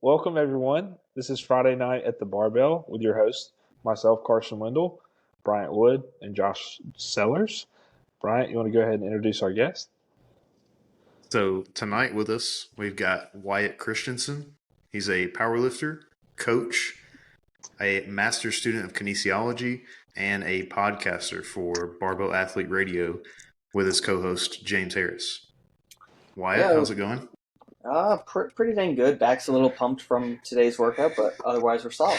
welcome everyone. This is Friday Night at the Barbell with your hosts, myself, Carson Wendell, Bryant Wood, and Josh Sellers. Bryant, you want to go ahead and introduce our guest? So tonight with us, we've got Wyatt Christiansen. He's a powerlifter, coach, a master's student of kinesiology, and a podcaster for Barbell Athlete Radio with his co-host, James Harris. Wyatt, how's it going? Pretty dang good. Back's a little pumped from today's workout, but otherwise we're solid.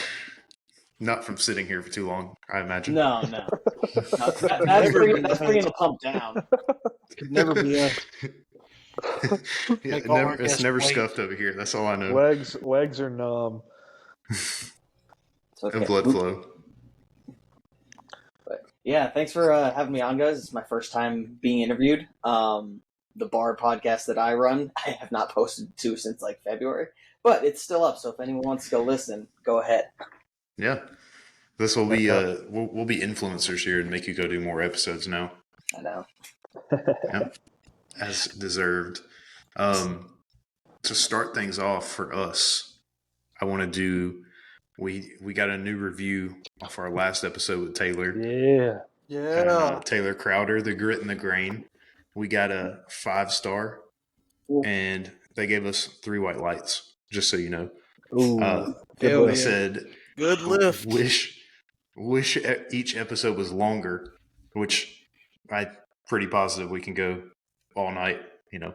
Not from sitting here for too long, I imagine. No. That's bringing the pump down. Could never be us. It's never scuffed over here. That's all I know. Legs are numb. Okay. And blood flow. But yeah, thanks for having me on, guys. It's my first time being interviewed. The bar podcast that I run, I have not posted to since like February, but it's still up. So if anyone wants to go listen, go ahead. Yeah, this will be we'll be influencers here and make you go do more episodes now. I know. Yep. As deserved. To start things off for us, I want to do. We got a new review off our last episode with Taylor. Yeah. And, Taylor Crowder, the Grit and the Grain. We got a 5-star, and they gave us 3 white lights. Just so you know. They said, "Good lift." Wish each episode was longer, which I'm pretty positive we can go all night. You know,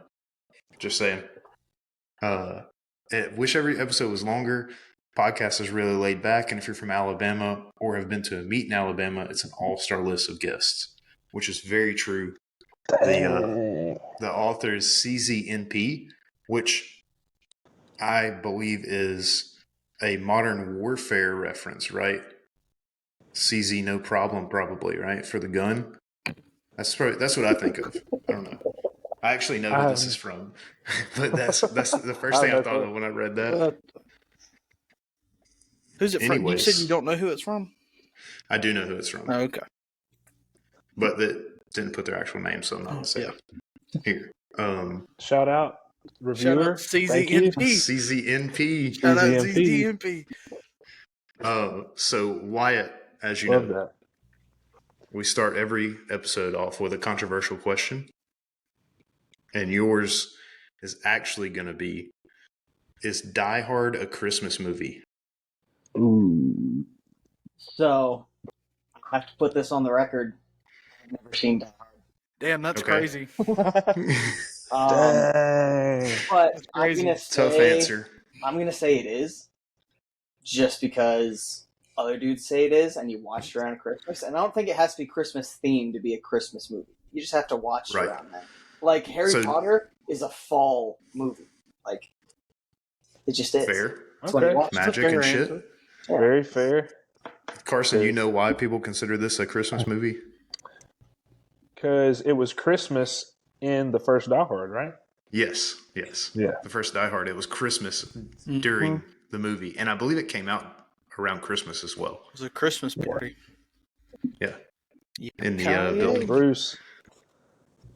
just saying. Wish every episode was longer. Podcast is really laid back, and if you're from Alabama or have been to a meet in Alabama, it's an all-star list of guests, which is very true. The author is CZNP, which I believe is a modern warfare reference, right? CZ no problem, probably, right? For the gun. That's what I think of. I don't know. I actually know who this is from, but that's the first thing I thought of when I read that. Who's it from? Anyways, You said you don't know who it's from? I do know who it's from. Oh, okay. But that didn't put their actual name, so I'm not going to say it. Here. Shout out, reviewer. Shout out CZNP. CZNP. Shout out CZNP. So Wyatt, as you know, we start every episode off with a controversial question. And yours is actually going to be, is Die Hard a Christmas movie? Ooh. So, I have to put this on the record. I've never seen Die Hard. Damn, that's crazy. Dang. But I'm gonna say, tough answer. I'm going to say it is, just because other dudes say it is, and you watched it around Christmas. And I don't think it has to be Christmas themed to be a Christmas movie. You just have to watch it around that. Like, Harry Potter is a fall movie. Like, it just is. Fair. Okay. Magic and shit. Yeah. Very fair. Carson, you know why people consider this a Christmas movie? Because it was Christmas in the first Die Hard, right? Yes. Yeah. The first Die Hard, it was Christmas during the movie. And I believe it came out around Christmas as well. It was a Christmas party. Yeah. In the building. Bruce.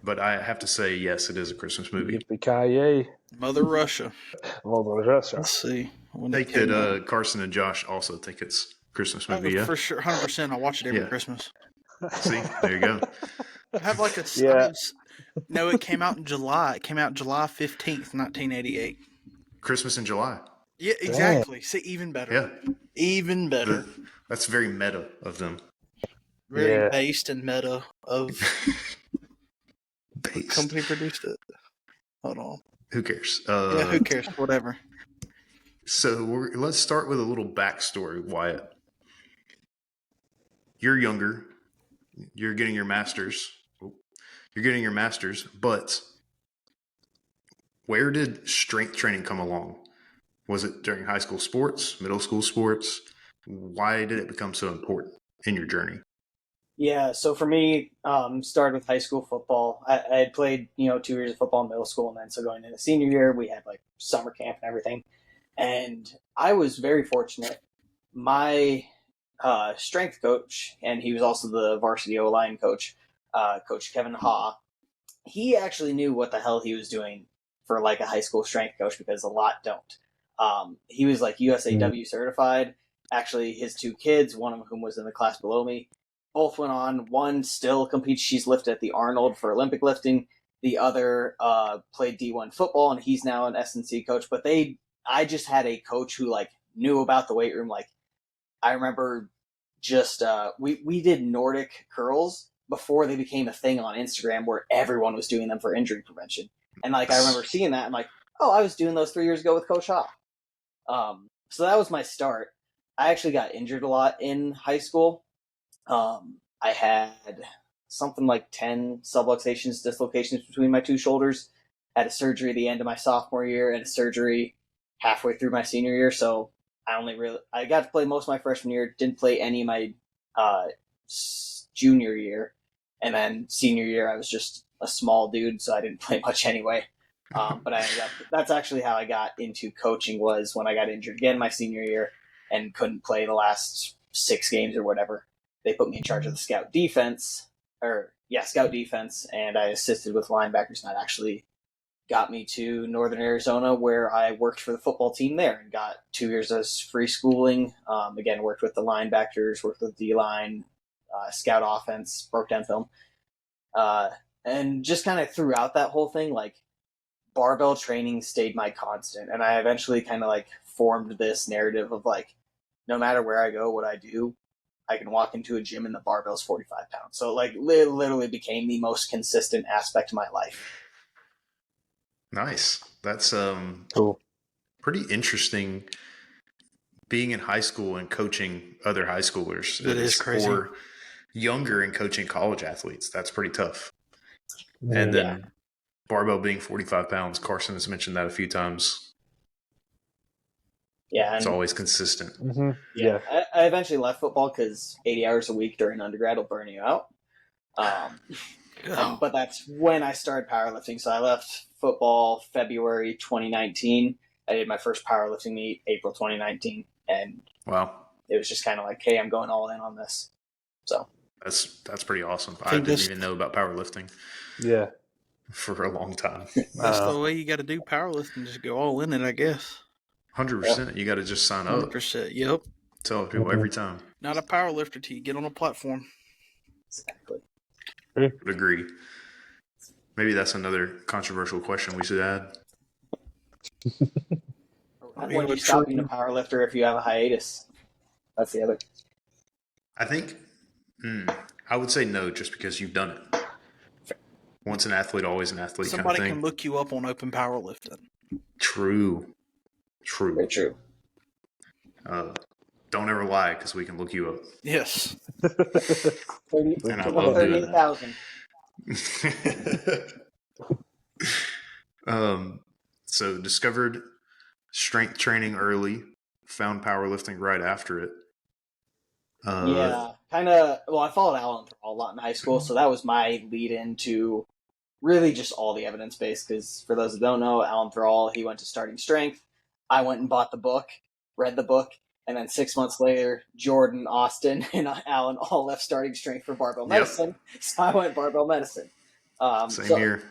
But I have to say, yes, it is a Christmas movie. Yippee-ki-yay. Mother Russia. Mother Russia. Let's see. I think that Carson and Josh also think it's a Christmas movie, yeah? For sure, 100%. I watch it every Christmas. See? There you go. I have like a... No, it came out in July. It came out July 15th, 1988. Christmas in July. Yeah, exactly. See, even better. Yeah. Even better. That's very meta of them. Very based and meta of... Based. Company produced it. Hold on. Who cares? Who cares? Whatever. So let's start with a little backstory, Wyatt. You're younger. You're getting your master's. But where did strength training come along? Was it during high school sports, middle school sports? Why did it become so important in your journey? Yeah, so for me, started with high school football. I had played, 2 years of football in middle school, and then so going into senior year, we had like summer camp and everything. And I was very fortunate. My strength coach, and he was also the varsity O-line coach, Coach Kevin Ha, he actually knew what the hell he was doing for like a high school strength coach, because a lot don't. He was like USAW certified. Actually, his 2 kids, one of whom was in the class below me, both went on. One still competes. She's lifted at the Arnold for Olympic lifting. The other played D1 football, and he's now an S&C coach. But I just had a coach who like knew about the weight room. Like I remember just we did Nordic curls before they became a thing on Instagram, where everyone was doing them for injury prevention. And like I remember seeing that, I'm like, oh, I was doing those 3 years ago with Coach Ha. So that was my start. I actually got injured a lot in high school. I had something like 10 subluxations, dislocations between my 2 shoulders. Had a surgery at the end of my sophomore year and a surgery halfway through my senior year. So I got to play most of my freshman year, didn't play any of my junior year. And then senior year, I was just a small dude, so I didn't play much anyway. But that's actually how I got into coaching, was when I got injured again my senior year and couldn't play the last 6 games or whatever. They put me in charge of the scout defense, and I assisted with linebackers, and that actually got me to Northern Arizona, where I worked for the football team there and got 2 years of free schooling. Again, worked with the linebackers, worked with D-line, scout offense, broke down film. And just kind of throughout that whole thing, like, barbell training stayed my constant. And I eventually kind of like formed this narrative of like, no matter where I go, what I do, I can walk into a gym and the barbell's 45 pounds. So like literally became the most consistent aspect of my life. Nice. That's Cool. pretty interesting, being in high school and coaching other high schoolers. That is crazy. Or younger and coaching college athletes. That's pretty tough. And then barbell being 45 pounds. Carson has mentioned that a few times. Yeah. It's always consistent. Mm-hmm. Yeah. I eventually left football because 80 hours a week during undergrad will burn you out. But that's when I started powerlifting. So I left football February 2019. I did my first powerlifting meet April 2019. And wow, it was just kind of like, hey, I'm going all in on this. So that's pretty awesome. I didn't even know about powerlifting. Yeah. For a long time. That's the way you got to do powerlifting. Just go all in it, I guess. 100%. You got to just sign up. 100%. Yep. Tell people every time. Not a powerlifter till you get on a platform. Exactly. Would agree. Maybe that's another controversial question we should add. When do you stop being a powerlifter if you have a hiatus? That's the other. I think I would say no, just because you've done it. Once an athlete, always an athlete. Somebody kind of thing. can look you up on open powerlifting. True. Very true. Don't ever lie, because we can look you up. Yes. 30, And I love doing that. 38,000. So discovered strength training early, found powerlifting right after it. Yeah, kind of. Well, I followed Alan Thrall a lot in high school, so that was my lead into really just all the evidence base. Because for those that don't know, Alan Thrall, he went to Starting Strength. I went and bought the book, read the book, and then 6 months later, Jordan, Austin, and Alan all left Starting Strength for barbell medicine. So I went barbell medicine. Same here.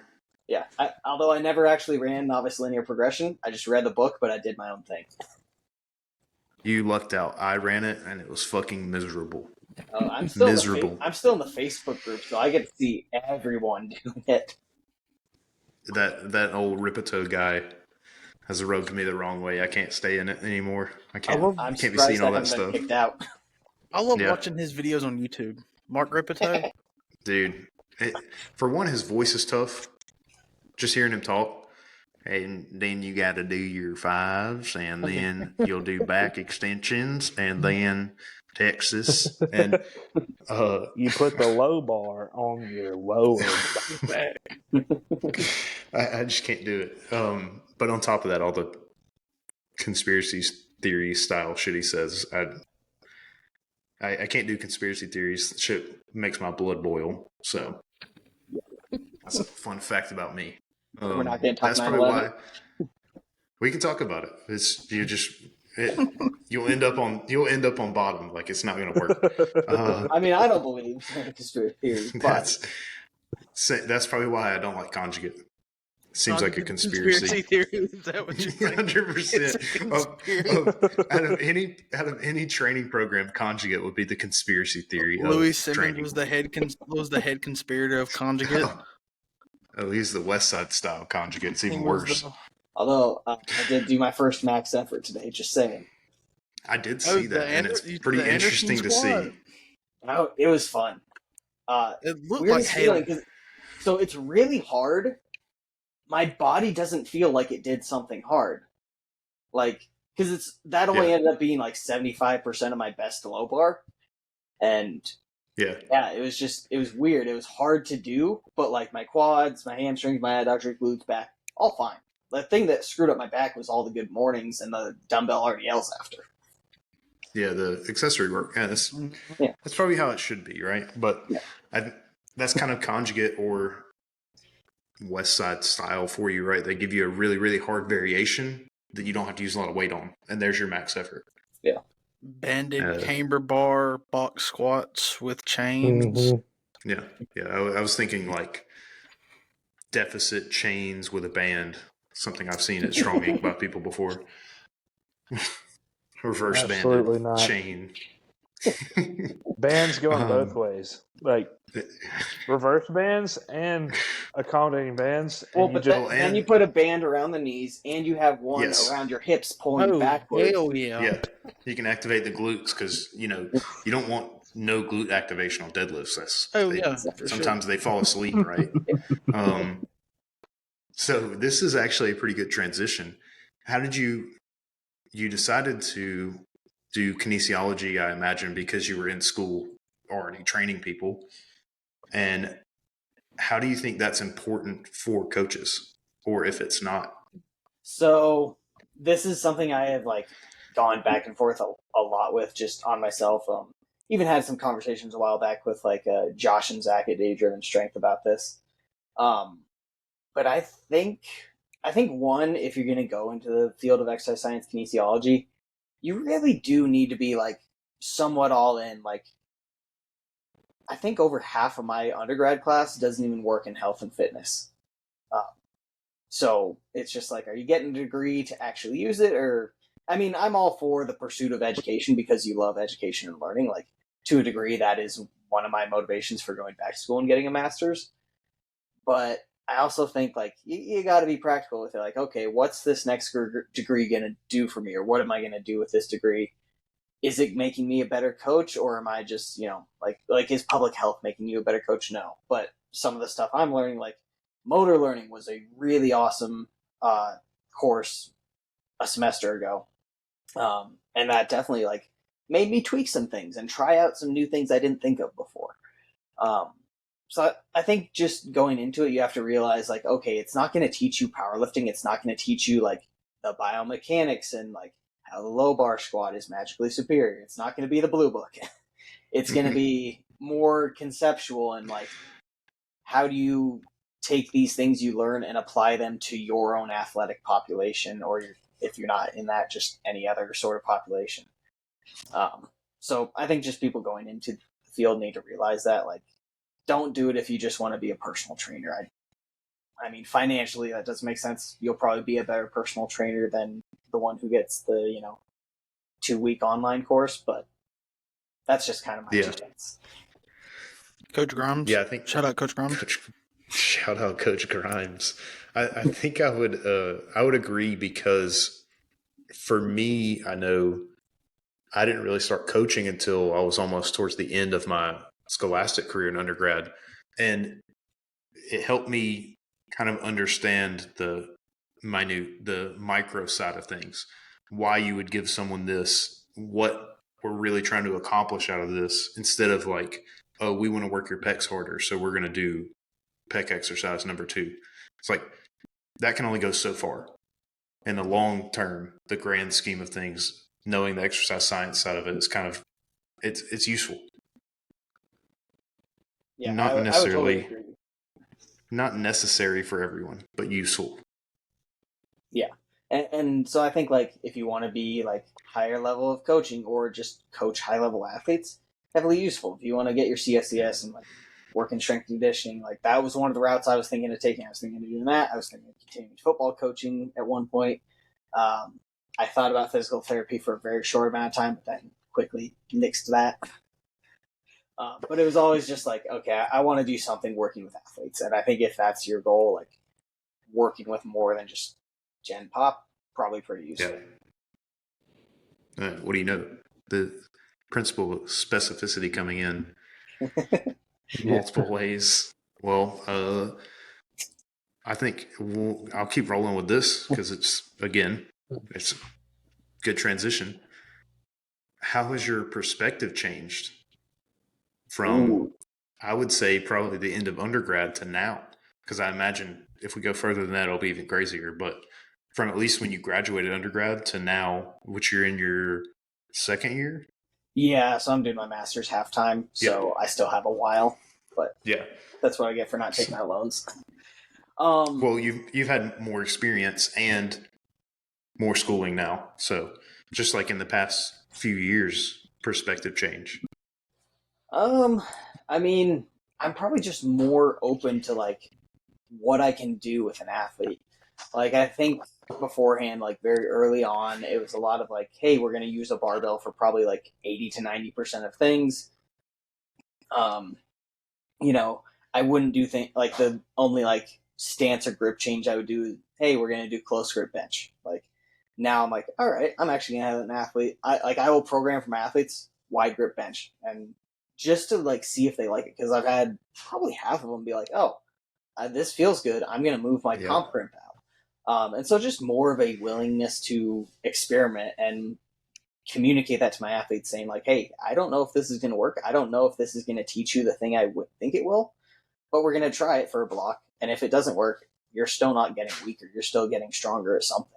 Yeah, although I never actually ran novice linear progression, I just read the book, but I did my own thing. You lucked out. I ran it, and it was fucking miserable. I'm still miserable. I'm still in the Facebook group, so I get to see everyone doing it. That old Ripito guy has rubbed me the wrong way. I can't stay in it anymore. I can't be seeing all that stuff. Kicked out. I love watching his videos on YouTube. Mark Ripito. Dude, for one, his voice is tough. Just hearing him talk. And then you got to do your fives, and then you'll do back extensions, and then Texas. And you put the low bar on your lower back. I just can't do it. But on top of that, all the conspiracy theory style shit he says, I can't do conspiracy theories. Shit makes my blood boil. So that's a fun fact about me. We're not going to talk that's about probably why we can talk about it. You'll end up on bottom. Like, it's not going to work. I mean, I don't believe in conspiracy theories, but that's probably why I don't like conjugate. Seems like a conspiracy. Theory. Is that what you're saying? 100%. Out of any training program, conjugate would be the conspiracy theory. Louis of Simmons training. was the head conspirator of conjugate. Oh, he's the West Side style conjugate. It's even worse. Although I did do my first max effort today, just saying. I did see that, and it's pretty interesting to see. Oh, it was fun. It looked like Halo. So it's really hard. My body doesn't feel like it did something hard. Like, because that only ended up being like 75% of my best low bar. And it was weird. It was hard to do, but like my quads, my hamstrings, my adductors, glutes, back, all fine. The thing that screwed up my back was all the good mornings and the dumbbell RDLs after. Yeah, the accessory work. Yeah, that's probably how it should be, right? But that's kind of conjugate or West Side style for you, right? They give you a really, really hard variation that you don't have to use a lot of weight on, and there's your max effort. Yeah. Banded camber bar, box squats with chains. Mm-hmm. Yeah. I was thinking like deficit chains with a band, something I've seen at Strong Inc. by people before. Reverse Absolutely banded not. chain. Bands going both ways, like reverse bands and accommodating bands. Well, but then you put a band around the knees, and you have one around your hips pulling you backwards. Hell yeah! Yeah, you can activate the glutes because you don't want no glute activation on deadlifts. Sometimes they fall asleep, right? So this is actually a pretty good transition. How did you decided to do kinesiology, I imagine, because you were in school already training people. And how do you think that's important for coaches, or if it's not? So this is something I have like gone back and forth a lot with just on myself. Even had some conversations a while back with like Josh and Zach at Data Driven Strength about this. But I think one, if you're going to go into the field of exercise science kinesiology, you really do need to be like somewhat all in. Like, I think over half of my undergrad class doesn't even work in health and fitness. So it's just like, are you getting a degree to actually use it? Or, I mean, I'm all for the pursuit of education because you love education and learning. Like, to a degree, that is one of my motivations for going back to school and getting a master's. But I also think like you got to be practical with it. Like, okay, what's this next degree going to do for me, or what am I going to do with this degree? Is it making me a better coach, or am I just like is public health making you a better coach? No, but some of the stuff I'm learning, like motor learning, was a really awesome course a semester ago, and that definitely like made me tweak some things and try out some new things I didn't think of before. So I think just going into it, you have to realize like, okay, it's not going to teach you powerlifting. It's not going to teach you like the biomechanics and like how the low bar squat is magically superior. It's not going to be the blue book. It's going to be more conceptual and like, how do you take these things you learn and apply them to your own athletic population, or if you're not in that, just any other sort of population. So I think just people going into the field need to realize that, like, don't do it if you just want to be a personal trainer. I mean, financially, that doesn't make sense. You'll probably be a better personal trainer than the one who gets the, 2-week online course, but that's just kind of my 2 cents. Coach Grimes. Yeah, I think. Shout out Coach Grimes. Shout out Coach Grimes. I think I would agree, because for me, I know I didn't really start coaching until I was almost towards the end of my scholastic career in undergrad, and it helped me kind of understand the micro side of things, why you would give someone this, what we're really trying to accomplish out of this, instead of like, oh, we want to work your pecs harder, so we're going to do pec exercise number 2. It's like, that can only go so far. In the long term, the grand scheme of things, knowing the exercise science side of it is kind of, it's useful. Yeah, not necessarily, I would totally agree. Not necessary for everyone, but useful. Yeah. And so I think like if you want to be like higher level of coaching or just coach high level athletes, heavily useful. If you want to get your CSCS and like working strength and conditioning. Like that was one of the routes I was thinking of taking. I was thinking of doing that. I was thinking of continuing football coaching at one point. I thought about physical therapy for a very short amount of time, but then quickly nixed that. But it was always just like, okay, I want to do something working with athletes. And I think if that's your goal, like working with more than just gen pop, probably pretty useful. Yeah. What do you know? The principle of specificity coming in multiple ways. Well, I think I'll keep rolling with this because it's a good transition. How has your perspective changed from, I would say, probably the end of undergrad to now? Because I imagine if we go further than that, it'll be even crazier. But from at least when you graduated undergrad to now, which you're in your second year? Yeah, so I'm doing my master's half-time, so I still have a while. But that's what I get for not taking out loans. Well, you've had more experience and more schooling now. So just like in the past few years, perspective change. I mean, I'm probably just more open to like what I can do with an athlete. Like I think beforehand, like very early on, it was a lot of like, hey, we're going to use a barbell for probably like 80 to 90% of things. You know, I wouldn't do things like the only like stance or grip change I would do. Hey, we're going to do close grip bench. Like now I'm like, all right, I'm actually going to have an athlete. I will program for my athletes wide grip bench and just to like see if they like it. Cause I've had probably half of them be like, oh, this feels good. I'm going to move my comp crimp out. And so just more of a willingness to experiment and communicate that to my athletes saying like, hey, I don't know if this is going to work. I don't know if this is going to teach you the thing I would think it will, but we're going to try it for a block. And if it doesn't work, you're still not getting weaker. You're still getting stronger at something.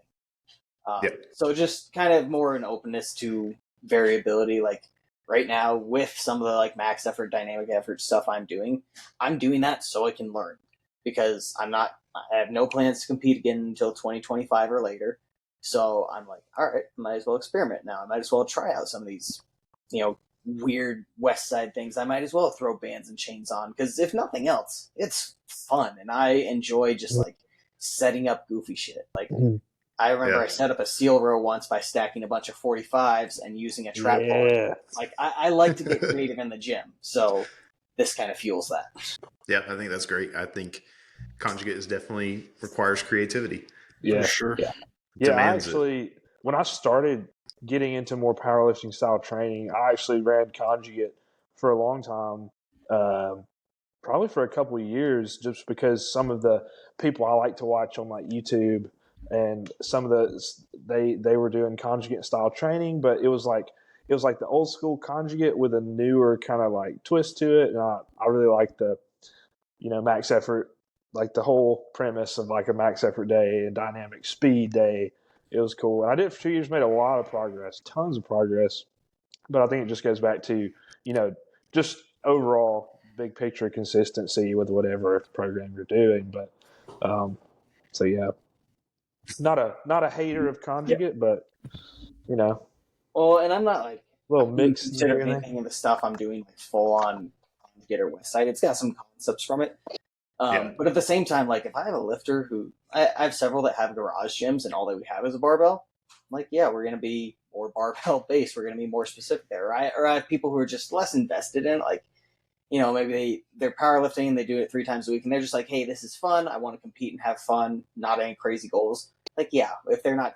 So just kind of more an openness to variability. Like right now with some of the like max effort, dynamic effort stuff I'm doing that so I can learn because I have no plans to compete again until 2025 or later. So I'm like, all right, might as well experiment now. I might as well try out some of these, weird West Side things. I might as well throw bands and chains on because if nothing else, it's fun and I enjoy just like setting up goofy shit. Like I remember I set up a seal row once by stacking a bunch of 45s and using a trap ball. Like I like to get creative in the gym, so this kind of fuels that. Yeah, I think that's great. I think conjugate is definitely requires creativity. Yeah, for sure. Yeah, I actually, when I started getting into more powerlifting style training, I actually ran conjugate for a long time, probably for a couple of years, just because some of the people I like to watch on like YouTube and some of they were doing conjugate style training, but it was like the old school conjugate with a newer kind of like twist to it, and I really like the max effort. Like the whole premise of like a max effort day and dynamic speed day, it was cool. And I did it for 2 years, made a lot of progress, tons of progress. But I think it just goes back to, just overall big picture consistency with whatever program you're doing. But so yeah, not a hater of conjugate, but Well, and I'm not like a little mix. Consider anything of the stuff I'm doing like full on conjugate or West Side. It's got some concepts from it. But at the same time, like if I have a lifter who I have several that have garage gyms and all that we have is a barbell, I'm like, yeah, we're going to be more barbell based. We're going to be more specific there. Or I have people who are just less invested in it. Like, maybe they're powerlifting and they do it 3 times a week and they're just like, hey, this is fun. I want to compete and have fun, not any crazy goals. Like, yeah, if they're not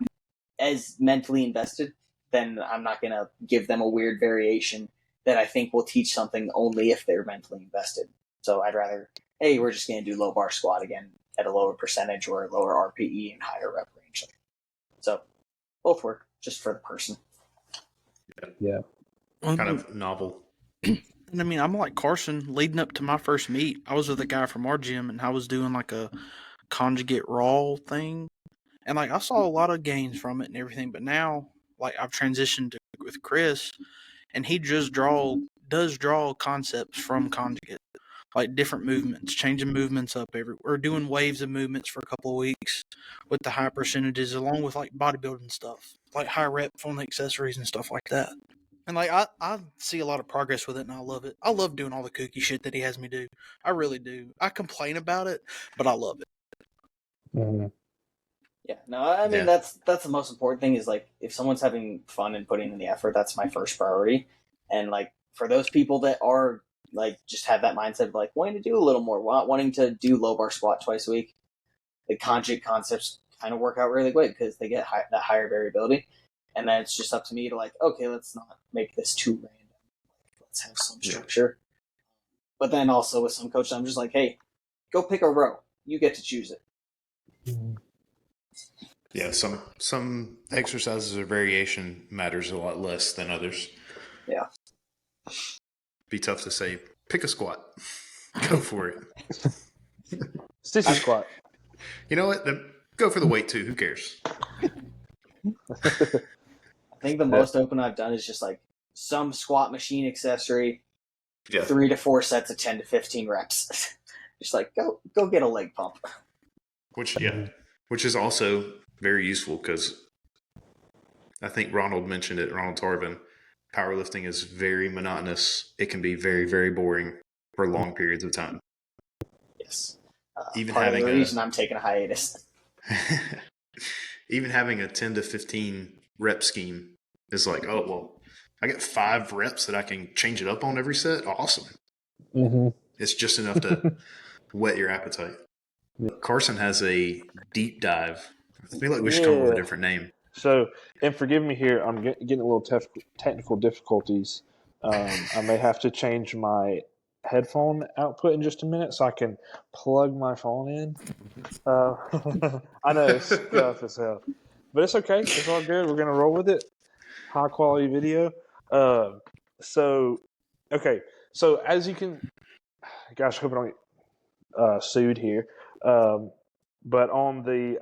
as mentally invested, then I'm not going to give them a weird variation that I think will teach something only if they're mentally invested. So I'd rather, hey, we're just going to do low bar squat again at a lower percentage or a lower RPE and higher rep range. So both work just for the person. Yeah. Kind of novel. And I mean, I'm like Carson. Leading up to my first meet, I was with a guy from our gym, and I was doing like a conjugate raw thing, and like I saw a lot of gains from it and everything. But now, like I've transitioned with Chris, and he just does draw concepts from conjugate, like different movements, changing movements up we're doing waves of movements for a couple of weeks with the high percentages, along with like bodybuilding stuff, like high reps on the accessories and stuff like that. And like I see a lot of progress with it, and I love it. I love doing all the kooky shit that he has me do. I really do. I complain about it, but I love it. Mm-hmm. Yeah, no, I mean Yeah. that's the most important thing is like if someone's having fun and putting in the effort, that's my first priority. And like for those people that are like just have that mindset of like wanting to do a little more, wanting to do low bar squat twice a week, the conjugate concepts kind of work out really good because they get that higher variability. And then it's just up to me to like, okay, let's not make this too random. Let's have some structure. But then also with some coaches, I'm just like, hey, go pick a row. You get to choose it. Yeah, some exercises or variation matters a lot less than others. Yeah. Be tough to say, pick a squat. Go for it. Stitchy squat. You know what? Then go for the weight too. Who cares? I think the most open I've done is just like some squat machine accessory, 3 to 4 sets of 10 to 15 reps. Just like go get a leg pump. Which is also very useful because I think Ronald mentioned it. Ronald Tarvin. Powerlifting is very monotonous. It can be very, very boring for long periods of time. Yes. Even part of having the reason I'm taking a hiatus. even having a 10 to 15 rep scheme is like, oh, well, I got 5 reps that I can change it up on every set. Awesome. Mm-hmm. It's just enough to whet your appetite. Carson has a deep dive. I feel like we should come up with a different name. So, and forgive me here, I'm getting a little technical difficulties. I may have to change my headphone output in just a minute so I can plug my phone in. I know it's scuff as hell, but it's okay. It's all good. We're gonna roll with it. High quality video. Okay. So as you can, gosh, I hope I don't get sued here. But on the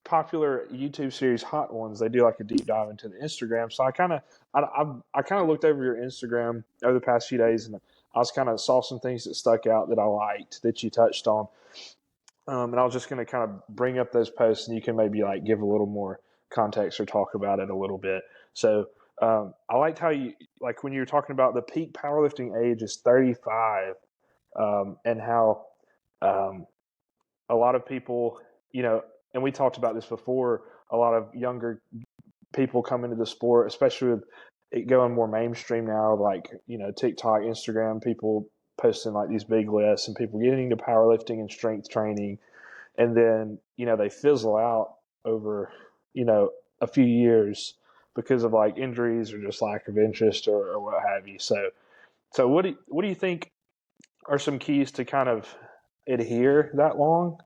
popular YouTube series Hot Ones, they do like a deep dive into the Instagram. So I kind of looked over your Instagram over the past few days, and I was kind of saw some things that stuck out that I liked that you touched on. And I was just going to kind of bring up those posts, and you can maybe like give a little more context or talk about it a little bit. So I liked how you like when you were talking about the peak powerlifting age is 35, and how a lot of people, and we talked about this before, a lot of younger people come into the sport, especially with it going more mainstream now, like, TikTok, Instagram, people posting like these big lists and people getting into powerlifting and strength training. And then, they fizzle out over, a few years because of like injuries or just lack of interest or what have you. So what do you think are some keys to kind of adhere that long?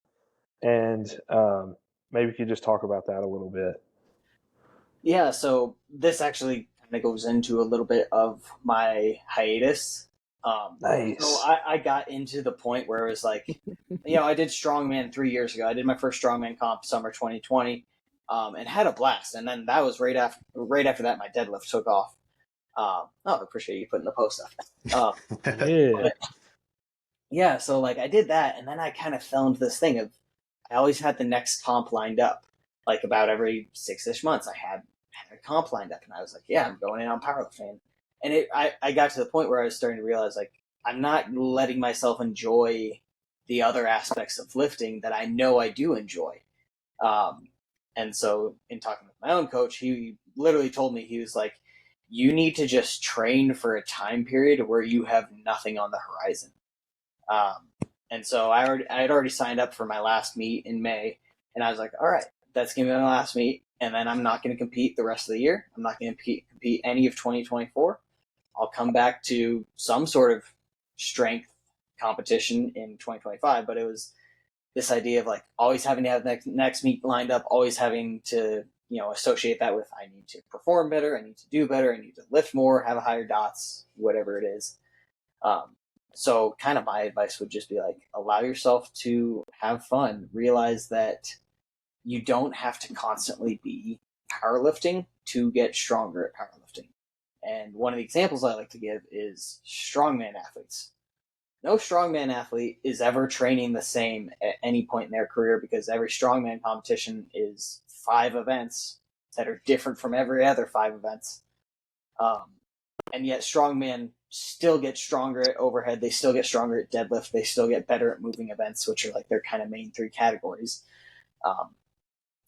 And maybe you could just talk about that a little bit. Yeah, so this actually kind of goes into a little bit of my hiatus. Nice. So I got into the point where it was like, I did strongman 3 years ago. I did my first strongman comp summer 2020, and had a blast. And then that was right after that, my deadlift took off. I appreciate you putting the post up. Yeah, so like I did that, and then I kind of fell into this thing of I always had the next comp lined up. Like about every 6-ish months, I had a comp lined up, and I was like, yeah, I'm going in on powerlifting. And I got to the point where I was starting to realize like I'm not letting myself enjoy the other aspects of lifting that I know I do enjoy. And so in talking with my own coach, he literally told me, he was like, you need to just train for a time period where you have nothing on the horizon. And so I had already signed up for my last meet in May, and I was like, all right, that's going to be my last meet. And then I'm not going to compete the rest of the year. I'm not going to compete any of 2024. I'll come back to some sort of strength competition in 2025. But it was this idea of like always having to have next meet lined up, always having to, associate that with I need to perform better, I need to do better, I need to lift more, have a higher dots, whatever it is. So kind of my advice would just be like, allow yourself to have fun. Realize that you don't have to constantly be powerlifting to get stronger at powerlifting. And one of the examples I like to give is strongman athletes. No strongman athlete is ever training the same at any point in their career because every strongman competition is 5 events that are different from every other 5 events. And yet strongman still get stronger at overhead. They still get stronger at deadlift. They still get better at moving events, which are like their kind of main 3 categories.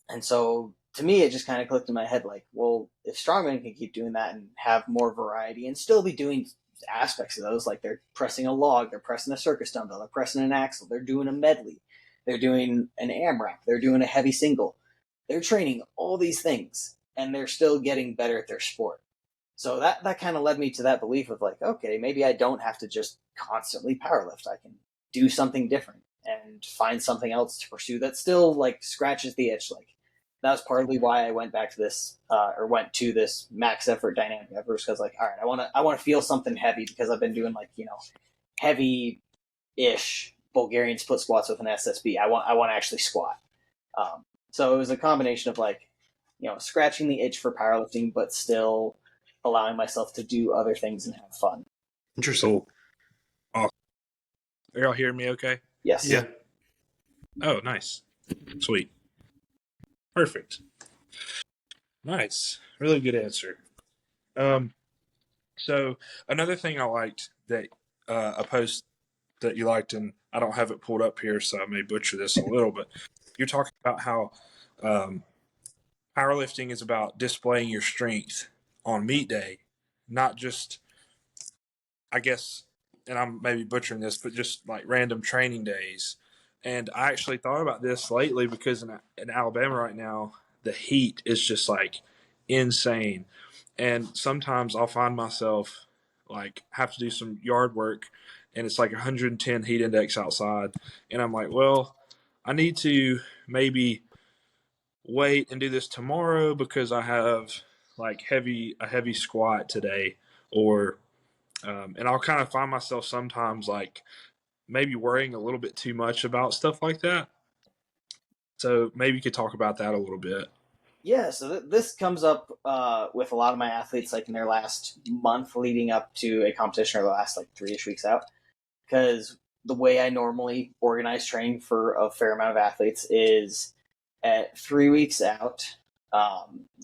And so to me, it just kind of clicked in my head like, well, if strongmen can keep doing that and have more variety and still be doing aspects of those, like they're pressing a log, they're pressing a circus dumbbell, they're pressing an axle, they're doing a medley, they're doing an AMRAP, they're doing a heavy single, they're training all these things and they're still getting better at their sport. So that kind of led me to that belief of like, okay, maybe I don't have to just constantly powerlift. I can do something different and find something else to pursue that still like scratches the itch. Like that was partly why I went back to this went to this max effort dynamic effort, because like, all right, I want to feel something heavy, because I've been doing like, heavy ish Bulgarian split squats with an SSB. I want to actually squat. So it was a combination of like, scratching the itch for powerlifting, but still allowing myself to do other things and have fun. Interesting. Awesome. Are y'all hearing me okay? Yes. Yeah. Oh, nice. Sweet. Perfect. Nice. Really good answer. So another thing I liked that a post that you liked, and I don't have it pulled up here, so I may butcher this a little, but you're talking about how powerlifting is about displaying your strength on meet day, not just, I guess, and I'm maybe butchering this, but just like random training days. And I actually thought about this lately because in Alabama right now, the heat is just like insane. And sometimes I'll find myself like have to do some yard work and it's like 110 heat index outside. And I'm like, well, I need to maybe wait and do this tomorrow because I have like a heavy squat today, or and I'll kind of find myself sometimes like maybe worrying a little bit too much about stuff like that. So maybe you could talk about that a little bit. Yeah, so this comes up with a lot of my athletes, like in their last month leading up to a competition, or the last like 3-ish weeks out. Because the way I normally organize training for a fair amount of athletes is at 3 weeks out,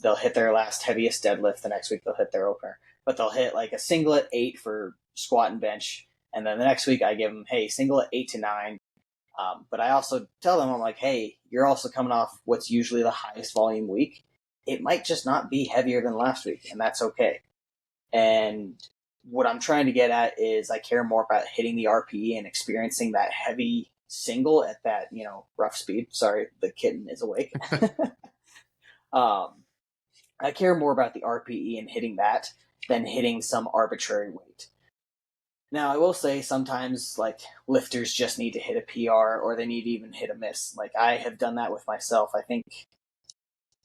they'll hit their last heaviest deadlift. The next week they'll hit their opener, but they'll hit like a single at 8 for squat and bench. And then the next week I give them, hey, single at 8 to 9. But I also tell them, I'm like, hey, you're also coming off what's usually the highest volume week. It might just not be heavier than last week, and that's okay. And what I'm trying to get at is I care more about hitting the RPE and experiencing that heavy single at that, rough speed. Sorry, the kitten is awake. I care more about the RPE and hitting that than hitting some arbitrary weight. Now, I will say sometimes, like, lifters just need to hit a PR, or they need to even hit a miss. Like, I have done that with myself. I think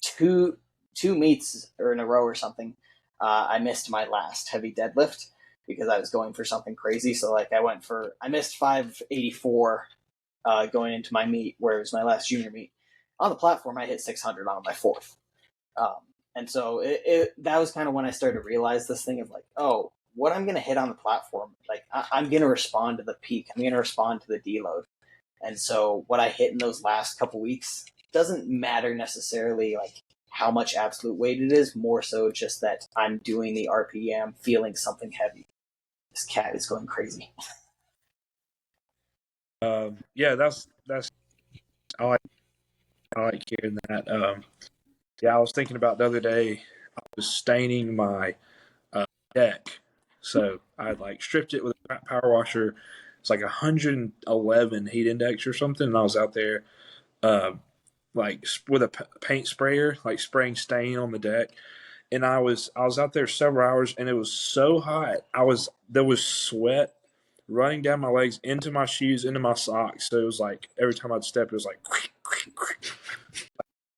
two meets or in a row or something, I missed my last heavy deadlift because I was going for something crazy. So, like, I missed 584 going into my meet, where it was my last junior meet. On the platform, I hit 600 on my fourth. And so that was kind of when I started to realize this thing of like, oh, what I'm going to hit on the platform, like I'm going to respond to the peak. I'm going to respond to the deload. And so what I hit in those last couple weeks doesn't matter necessarily like how much absolute weight it is, more so just that I'm doing the RPM, feeling something heavy. This cat is going crazy. Yeah, that's I like hearing that. Yeah, I was thinking about the other day. I was staining my deck, so I like stripped it with a power washer. It's like 111 heat index or something, and I was out there like with a paint sprayer, like spraying stain on the deck. And I was out there several hours, and it was so hot. There was sweat running down my legs into my shoes, into my socks. So it was like every time I'd step, it was like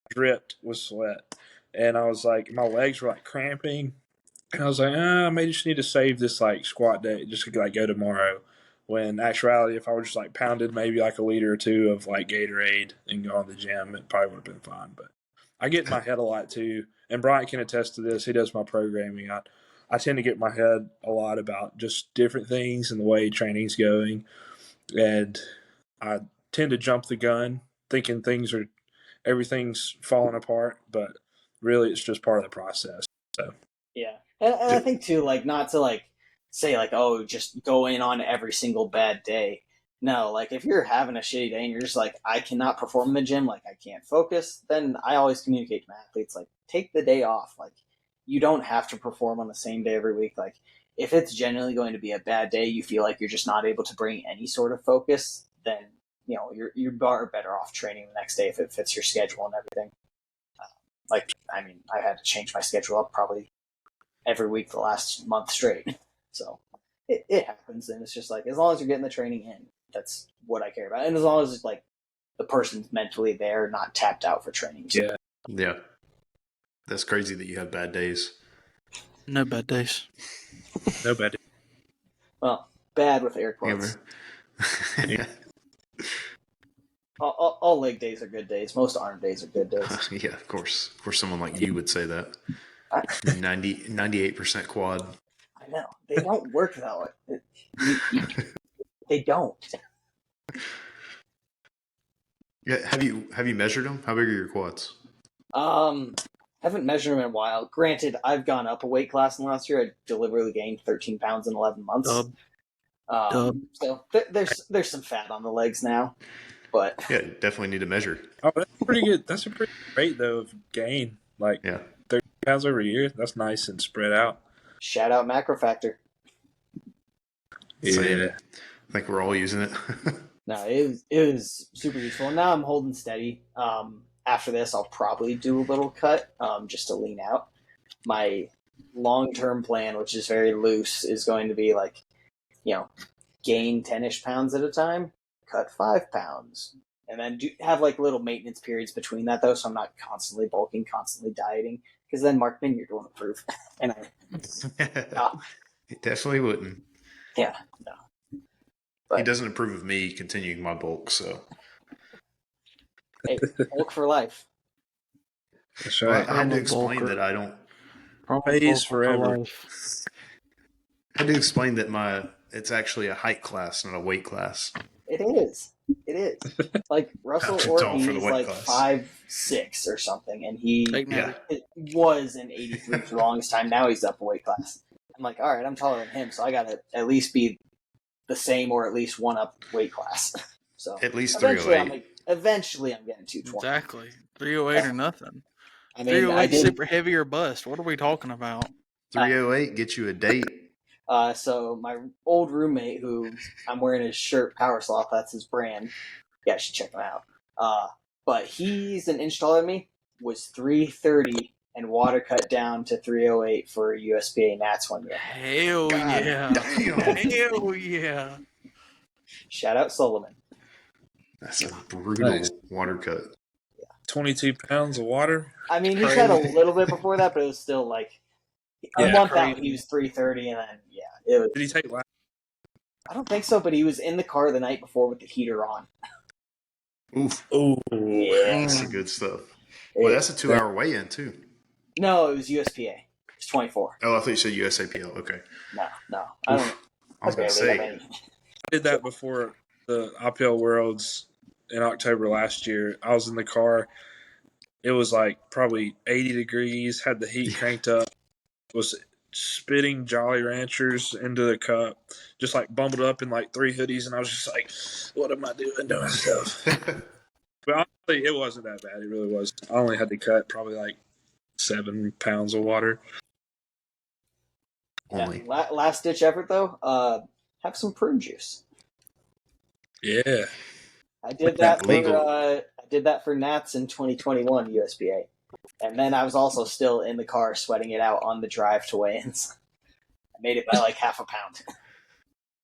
dripped with sweat. And I was like, my legs were like cramping. And I was like, I may just need to save this like squat day just to like go tomorrow. When actuality, if I would just like pounded maybe like a liter or two of like Gatorade and go on the gym, it probably would have been fine. But I get in my head a lot too. And Bryant can attest to this. He does my programming. I tend to get in my head a lot about just different things and the way training's going. And I tend to jump the gun thinking everything's falling apart, but really it's just part of the process. So Yeah. And I think too, like, not to like say like, oh, just go in on every single bad day. No, like if you're having a shitty day and you're just like, I cannot perform in the gym, like I can't focus, then I always communicate to my athletes, like, take the day off. Like, you don't have to perform on the same day every week. Like, if it's genuinely going to be a bad day, you feel like you're just not able to bring any sort of focus, then you're better off training the next day if it fits your schedule and everything. Like, I mean, I had to change my schedule up probably every week the last month straight. So it happens, and it's just like, as long as you're getting the training in, that's what I care about. And as long as it's like the person's mentally there, not tapped out for training. So. Yeah. Yeah. That's crazy that you have bad days. No bad days. No bad. Well, bad with air quotes. Yeah. All leg days are good days. Most arm days are good days. Yeah, of course. Of course, someone like you would say that. 98% quad. I know. They don't work that way. They don't. Yeah, have you measured them? How big are your quads? Haven't measured them in a while. Granted, I've gone up a weight class in the last year. I deliberately gained 13 pounds in 11 months. Dub. So there's some fat on the legs now, but Yeah, definitely need to measure. Oh, that's pretty good. That's a pretty rate though of gain. Like 30 pounds over a year. That's nice and spread out. Shout out Macro Factor. Yeah, I think we're all using it. No, it was super useful. Now I'm holding steady. After this, I'll probably do a little cut just to lean out. My long-term plan, which is very loose, is going to be like, gain 10-ish pounds at a time, cut 5 pounds, and then have like little maintenance periods between that, though, so I'm not constantly bulking, constantly dieting, because then Mark Minyard won't approve. And He definitely wouldn't. Yeah, no. But, he doesn't approve of me continuing my bulk, so. Hey, bulk for life. That's right. Well, I had to explain that I don't. Pays forever. I had to explain that it's actually a height class, not a weight class. It is. Like Russell Orton, he's like 5'6" or something, and he was an 83 for the longest time. Now he's up a weight class. I'm like, all right, I'm taller than him, so I got to at least be the same or at least one up weight class. So at least 308. Eventually, I'm getting 220. Exactly, 308 or nothing. I mean, 308 super heavy or bust. What are we talking about? 308 get you a date. So my old roommate, who I'm wearing his shirt, Power Sloth, that's his brand. Yeah, you should check him out. But he's an inch taller than me. Was 330 and water cut down to 308 for USPA Nats 1 year. Hell yeah! Hell yeah! Shout out Solomon. That's a brutal water cut. 22 pounds of water. I mean, he's had a little bit before that, but it was still like a month out. He was 330, and then it was. Did he take last? I don't think so, but he was in the car the night before with the heater on. Oof! Oh, yeah, that's the good stuff. Well, that's a 2-hour weigh-in too. No, it was USPA. It's 24. Oh, I thought you said USAPL. Okay. No, I don't. I was going to say. I did that before the IPL Worlds in October last year. I was in the car. It was like probably 80 degrees, had the heat cranked up, was spitting Jolly Ranchers into the cup, just like bundled up in like 3 hoodies, and I was just like, what am I doing stuff? But honestly, it wasn't that bad. It really was. I only had to cut probably like 7 pounds of water. Only. Last ditch effort though, have some prune juice. Yeah. I did that for Nats in 2021 USPA. And then I was also still in the car sweating it out on the drive to weigh-ins. I made it by like half a pound.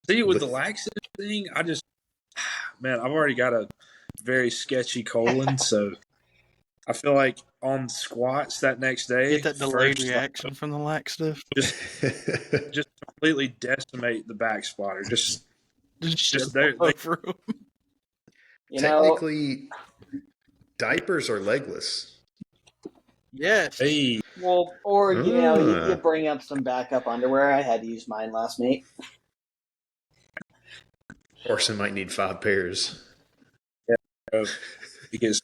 See, with the laxative thing, I've already got a very sketchy colon, so I feel like on squats that next day, get that delayed reaction from the laxative. Just completely decimate the back spotter. Just there. Technically, diapers are legless. Yes. Hey. Well, or you could bring up some backup underwear. I had to use mine last night. Orson might need 5 pairs. Yeah, because.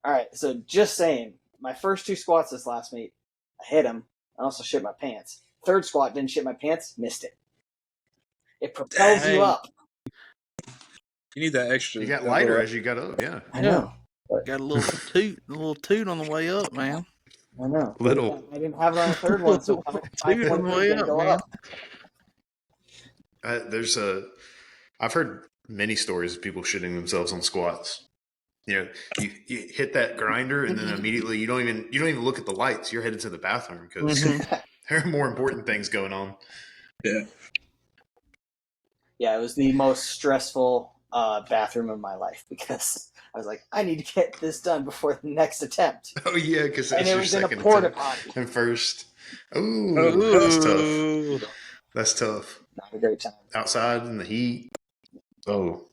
All right, so just saying, my first 2 squats this last meet, I hit them. I also shit my pants. Third squat, didn't shit my pants, missed it. It propels you up. You need that extra. You got lighter as you got up, yeah. I know. Got a little toot on the way up, man. I know. Little. I didn't have it on the third one, so 5.3 didn't go up. I've heard many stories of people shitting themselves on squats. You know, you hit that grinder and then immediately you don't even look at the lights. You're headed to the bathroom because there are more important things going on. Yeah. Yeah, it was the most stressful bathroom of my life because I was like, I need to get this done before the next attempt. Oh yeah, because and it was in a porta potty. And first, that's tough. That's tough. Not a great time. Outside in the heat. Oh,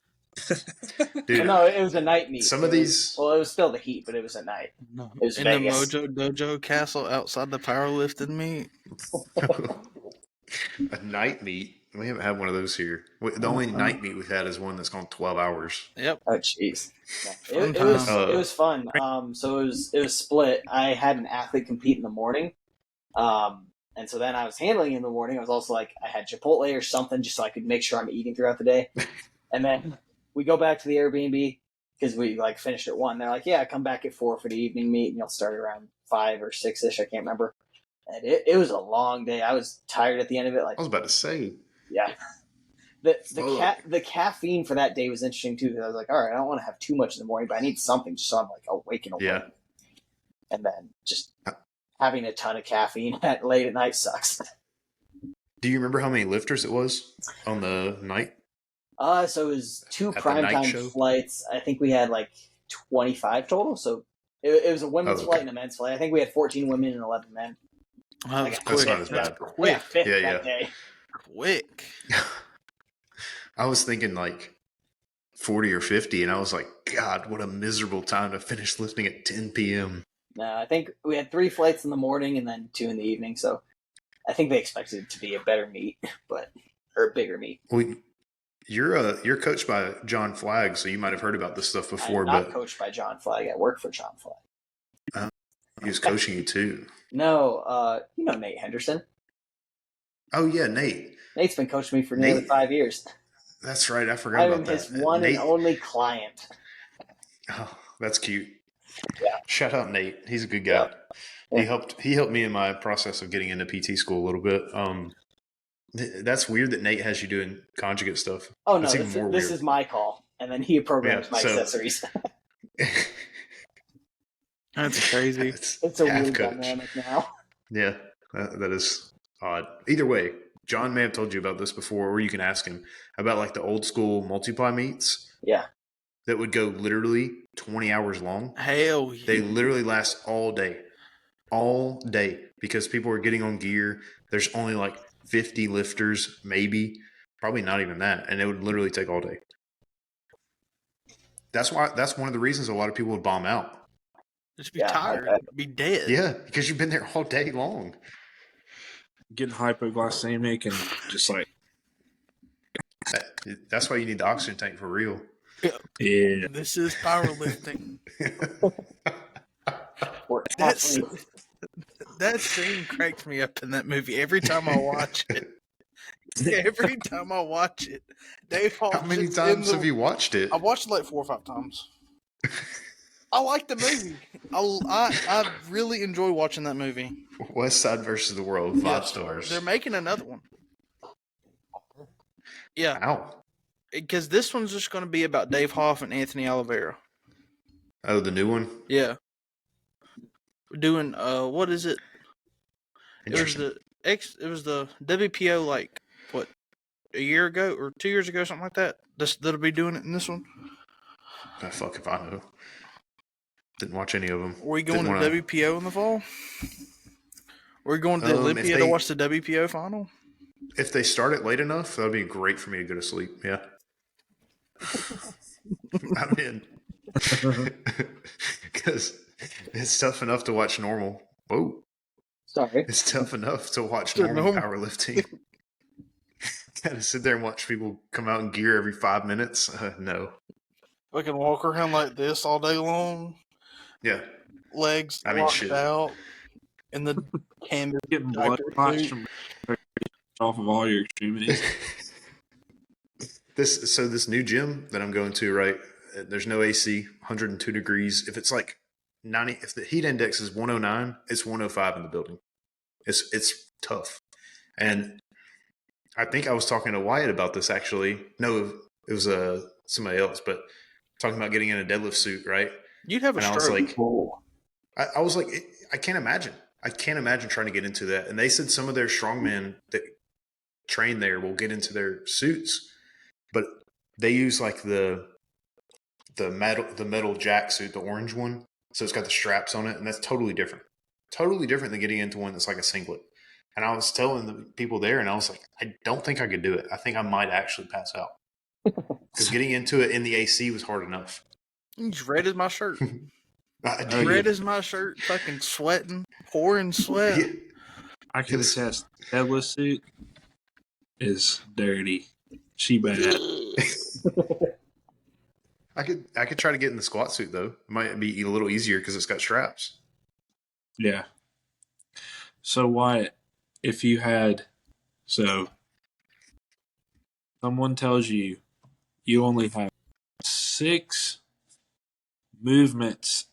dude. No, it was a night meet. Some of these. Well, it was still the heat, but it was at night. No. It was in Vegas. the Mojo Dojo Castle outside the powerlifting meet. A night meet. We haven't had one of those here. The only night meet we've had is one that's gone 12 hours. Yep. Oh, jeez. It was fun. So it was split. I had an athlete compete in the morning. And so then I was handling in the morning. I was also like, I had Chipotle or something just so I could make sure I'm eating throughout the day. And then we go back to the Airbnb because we like finished at 1. They're like, yeah, come back at 4 for the evening meet and you'll start around 5 or 6-ish. I can't remember. And it was a long day. I was tired at the end of it. Like I was about to say. Yeah. The caffeine for that day was interesting too because I was like, all right, I don't want to have too much in the morning, but I need something just so I'm like awake and awake. Yeah. And then just having a ton of caffeine late at night sucks. Do you remember how many lifters it was on the night? So it was 2 primetime flights. I think we had like 25 total. So it was a women's flight and a men's flight. I think we had 14 women and 11 men. That's not as bad. Quick. That day. Quick. I was thinking like 40 or 50, and I was like, God, what a miserable time to finish lifting at 10 p.m. No, I think we had 3 flights in the morning and then 2 in the evening. So I think they expected it to be a better meet, or a bigger meet. Well, you're coached by John Flagg, so you might have heard about this stuff before. I'm not coached by John Flagg. I work for John Flagg. He was coaching you too. No, you know Nate Henderson. Oh yeah, Nate. Nate's been coaching me for nearly 5 years. That's right. I forgot about that. I'm his one and only client. Oh, that's cute. Yeah. Shout out Nate. He's a good guy. Yeah. He helped me in my process of getting into PT school a little bit. That's weird that Nate has you doing conjugate stuff. Oh no, this is my call, and then he programs my accessories. That's crazy. It's a weird dynamic now. Yeah, that is odd. Either way, John may have told you about this before, or you can ask him about like the old school multiply meets. Yeah. That would go literally 20 hours long. Hell yeah. They literally last all day. All day. Because people are getting on gear. There's only like 50 lifters, maybe. Probably not even that. And it would literally take all day. That's one of the reasons a lot of people would bomb out. Just be tired. Be dead. Yeah, because you've been there all day long. Getting hypoglycemic and just like... That's why you need the oxygen tank for real. Yeah. This is powerlifting. That scene cracks me up in that movie every time I watch it. Every time I watch it. Dave Hall. How many times have you watched it? I watched it like 4 or 5 times. I like the movie. I really enjoy watching that movie. West Side versus the World, 5 stars. They're making another one. Yeah. Ow. Because this one's just going to be about Dave Hoff and Anthony Oliveira. Oh, the new one? Yeah. We're doing, what is it? It was the WPO, like, what, a year ago or 2 years ago, something like that? That'll be doing it in this one? Oh, fuck if I know. Didn't watch any of them. Are we going to WPO in the fall? Are we going to the Olympia to watch the WPO final? If they start it late enough, that would be great for me to go to sleep. Yeah. I'm in. Because it's tough enough to watch normal. Whoa. Sorry. It's tough enough to watch normal powerlifting. Gotta sit there and watch people come out in gear every 5 minutes. No. I can walk around like this all day long. Yeah. Legs locked out. And the canvas Getting blood diaper clots suit. from off of all your extremities. This new gym that I'm going to, right? There's no AC, 102 degrees. If it's like 90, if the heat index is 109, it's 105 in the building. It's tough. And I think I was talking to Wyatt about this actually. No, it was somebody else, but talking about getting in a deadlift suit, right? You'd have a And I was stroke. like, I was like, I can't imagine. I can't imagine trying to get into that. And they said some of their strongmen that train there will get into their suits, but they use like the metal jack suit, the orange one. So it's got the straps on it, and that's totally different. Totally different than getting into one that's like a singlet. And I was telling the people there, and I was like, I don't think I could do it. I think I might actually pass out. Because getting into it in the AC was hard enough. He's red as my shirt. Oh, Red as my shirt, fucking sweating, pouring sweat. Yeah. I can attest. Deadlift suit is dirty. She bad. I could try to get in the squat suit though. It might be a little easier because it's got straps. Yeah. So Wyatt, if you had, someone tells you only have 6 movements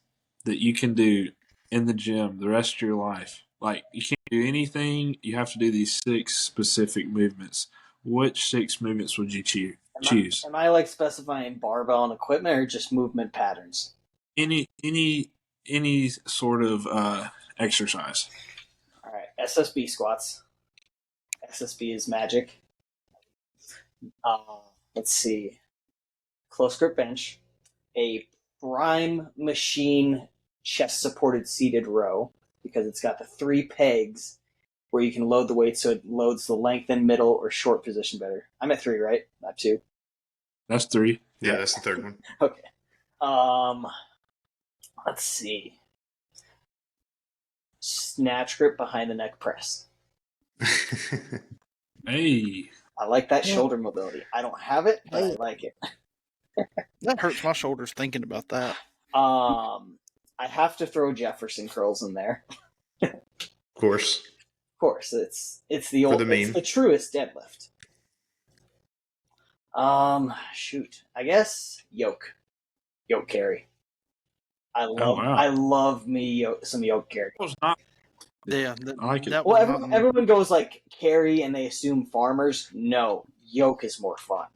that you can do in the gym the rest of your life. Like you can't do anything. You have to do these 6 specific movements. Which 6 movements would you choose? Am I like specifying barbell and equipment or just movement patterns? Any sort of exercise. All right, SSB squats. SSB is magic. Let's see. Close grip bench, a prime machine chest supported seated row because it's got the 3 pegs where you can load the weight so it loads the length and middle or short position better. I'm at 3, right? Not 2. That's 3. Yeah, that's the third one. Okay. Let's see. Snatch grip behind the neck press. Hey. I like that shoulder mobility. I don't have it, but I like it. That hurts my shoulders thinking about that. I have to throw Jefferson curls in there. Of course. Of course, it's the old, it's the truest deadlift. Shoot, I guess yoke carry. I love me some yoke carry. It was not. Yeah, I like it. That Well, was everyone goes like carry and they assume farmers. No, yoke is more fun.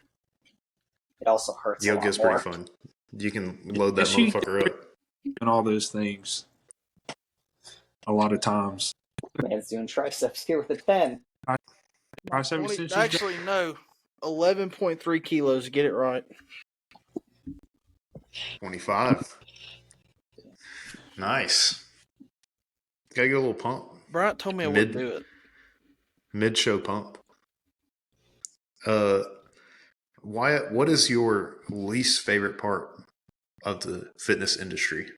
It also hurts. Yoke is pretty fun. You can load that motherfucker up. And all those things. A lot of times. Man's doing triceps here with a 10. Actually, no. 11.3 kilos. Get it right. 25. Nice. Gotta get a little pump. Bryant told me I wouldn't do it. Mid-show pump. Wyatt, what is your least favorite part of the fitness industry?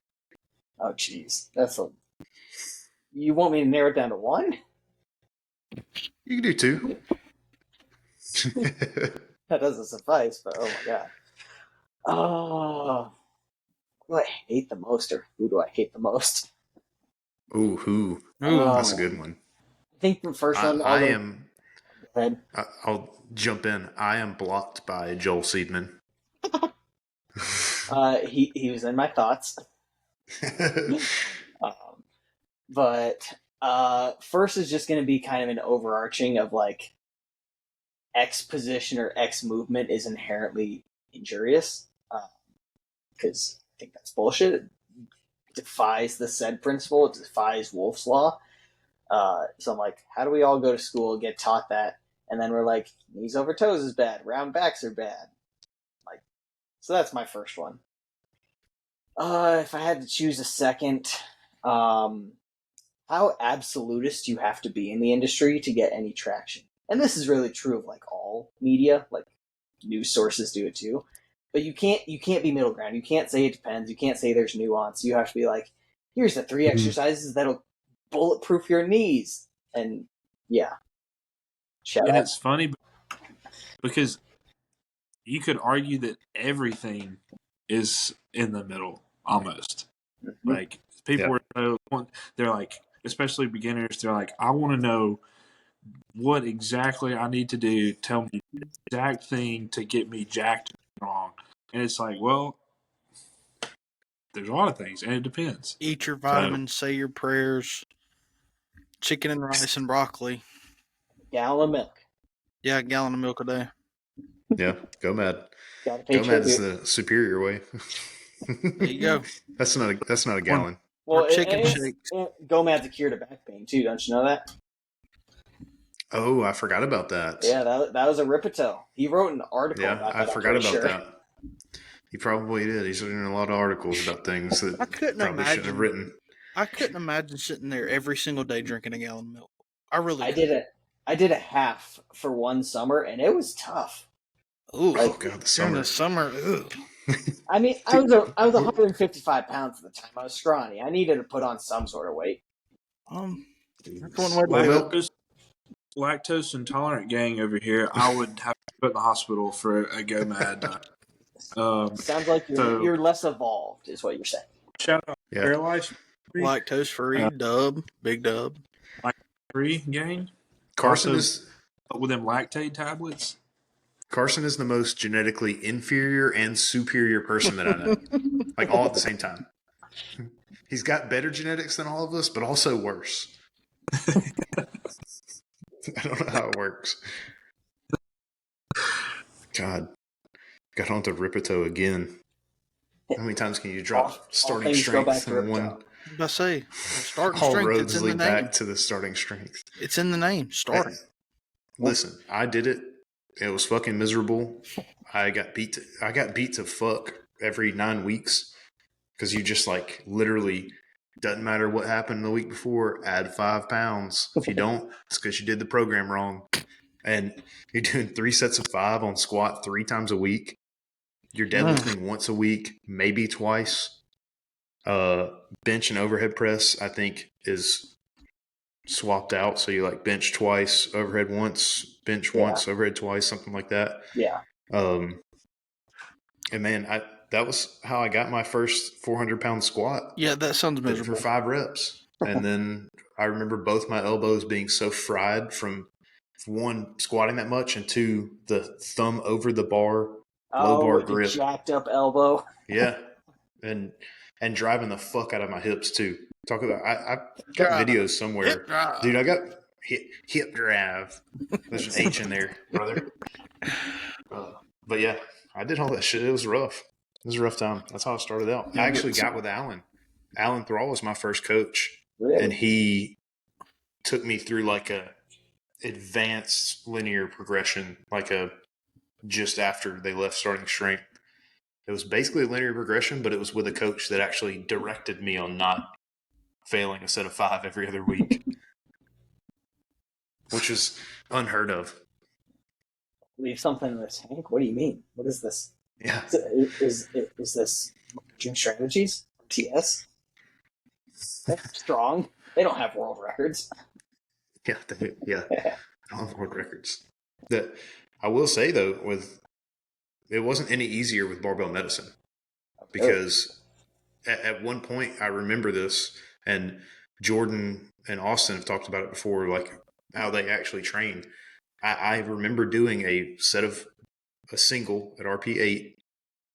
Oh, jeez. You want me to narrow it down to 1? You can do 2. That doesn't suffice, but oh my god. Oh, who do I hate the most, or who do I hate the most? Ooh, who? That's a good one. I think the first one. I'll jump in. I am blocked by Joel Seedman. He was in my thoughts. But first is just going to be kind of an overarching of like X position or X movement is inherently injurious, because I think that's bullshit. It defies the said principle. It defies Wolff's Law. So I'm like, how do we all go to school, get taught that, and then we're like, knees over toes is bad, round backs are bad. Like, so that's my first one. If I had to choose a second, how absolutist you have to be in the industry to get any traction. And this is really true of like all media, like news sources do it too. But you can't be middle ground. You can't say it depends. You can't say there's nuance. You have to be like, here's the 3 exercises that'll bulletproof your knees. And yeah. It's funny because you could argue that everything is in the middle almost. Mm-hmm. Like people they're like, especially beginners, they're like, I want to know what exactly I need to do. Tell me the exact thing to get me jacked wrong. And it's like, well, there's a lot of things, and it depends. Eat your vitamins, say your prayers, chicken and rice and broccoli. Gallon of milk. Yeah, a gallon of milk a day. Yeah, go mad. Gotta pay Go mad is tribute. the superior way. There you go. That's not a gallon. Well, Or chicken shakes. GOMAD's a cure to back pain too. Don't you know that? Oh, I forgot about that. Yeah, that was a Ripito. He wrote an article Yeah, about I that. forgot I'm pretty about sure. that. He probably did. He's written a lot of articles about things that I couldn't probably shouldn't have written. I couldn't imagine sitting there every single day drinking a gallon of milk. I really I did a half for one summer, and it was tough. Ooh, Oh god, the during summer. the summer. Ugh. I mean, I was 155 pounds at the time. I was scrawny. I needed to put on some sort of weight. That's one way to do it. Lactose intolerant gang over here, I would have to put in the hospital for a GOMAD. Sounds like you're less evolved, is what you're saying. Shout out Yeah. Paralyzed. Lactose free, big dub. Free gang. Carson Also, is with them lactate tablets. Carson is the most genetically inferior and superior person that I know. Like all at the same time. He's got better genetics than all of us, but also worse. I don't know how it works. God. Got onto Ripito again. How many times can you drop starting strength in one? I say, starting All strength. roads It's in the lead name. back to the starting strength. It's in the name. Starting. Listen, I did it. It was fucking miserable. I got beat to fuck every 9 weeks because you just like literally doesn't matter what happened the week before, add 5 pounds. If you don't, it's because you did the program wrong. And you're doing 3 sets of 5 on squat 3 times a week. You're deadlifting once a week, maybe twice. Bench and overhead press, I think, is swapped out. So you like bench twice, overhead once, bench once, overhead twice, something like that. Yeah. And man, that was how I got my first 400-pound squat. Yeah, that sounds miserable. For 5 reps. And then I remember both my elbows being so fried from, one, squatting that much, and 2, the thumb over the bar, low bar grip. The jacked up elbow. Yeah. And driving the fuck out of my hips too. Talk about I got videos somewhere. Dude, I got hip drive. There's an H in there, brother. But yeah, I did all that shit. It was rough. It was a rough time. That's how I started out. I actually got with Alan. Alan Thrall was my first coach. Really? And he took me through like a advanced linear progression, like just after they left starting strength. It was basically a linear progression, but it was with a coach that actually directed me on not failing a set of 5 every other week, which is unheard of. Leave something in the tank? What do you mean? What is this? Yeah. Is this Gym Strategies? TS? They're strong. They don't have world records. Yeah. I don't have world records. That I will say though, it wasn't any easier with barbell medicine because at one point I remember this, and Jordan and Austin have talked about it before, like how they actually train. I remember doing a single at RP8